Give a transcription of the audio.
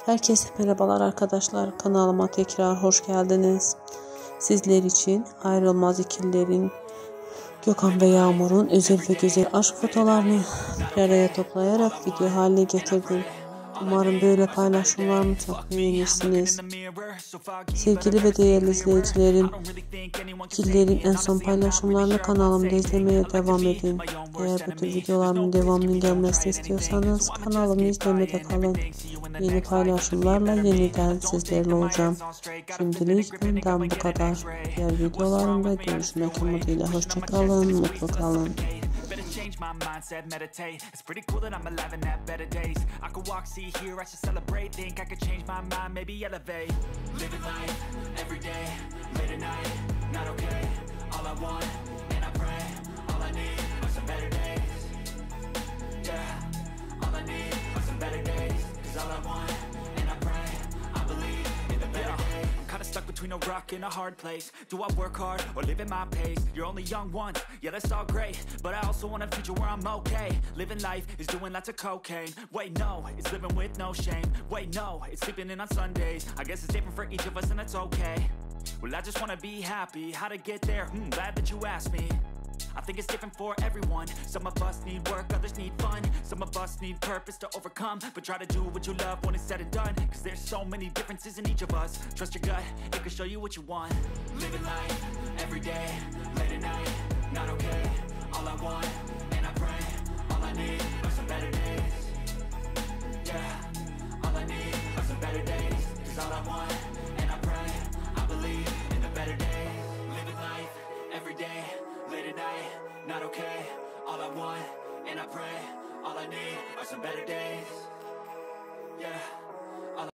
Herkese merhabalar arkadaşlar. Kanalıma tekrar hoş geldiniz. Sizler için ayrılmaz ikililerin Gökhan ve Yağmur'un özel ve güzel aşk fotolarını bir araya toplayarak video haline getirdim. Umarım böyle paylaşımlarımı çok beğenirsiniz. Sevgili ve değerli izleyicilerim, ikililerin en son paylaşımlarını kanalımda izlemeye devam edin. Eğer bu tür videolarımın devamının gelmesini istiyorsanız kanalımı izlemede kalın. Yeni paylaşımlarla yeniden sizlerle olacağım. Şimdilik benden bu kadar. Diğer videolarımda görüşmek umuduyla hoşçakalın, mutlu kalın. Change my mindset, meditate. It's pretty cool that I'm alive and have better days. I could walk, see, hear, I should celebrate. Think I could change my mind, maybe elevate. Living life, every day, late at night, not okay. All I want, and I pray, all I need are some better days. Yeah, all I need are some better days. Cause all I want, and I pray, I believe in the better days. I'm kinda stuck between a rock and a hard place. Do I work hard or live at my pace? You're only young once, yeah that's all great, but I also want a future where I'm okay. Living life is doing lots of cocaine. Wait no, it's living with no shame. Wait no, it's sleeping in on Sundays. I guess it's different for each of us and that's okay. Well I just wanna be happy, how to get there? Glad that you asked me. I think it's different for everyone. Some of us need work, others need fun. Some of us need purpose to overcome. But try to do what you love when it's said and done. Cause there's so many differences in each of us. Trust your gut, it can show you what you want. Living life, every day, late at night, not okay. All I want, and I pray, all I need are some better days. Yeah, all I need are some better days. Cause all I want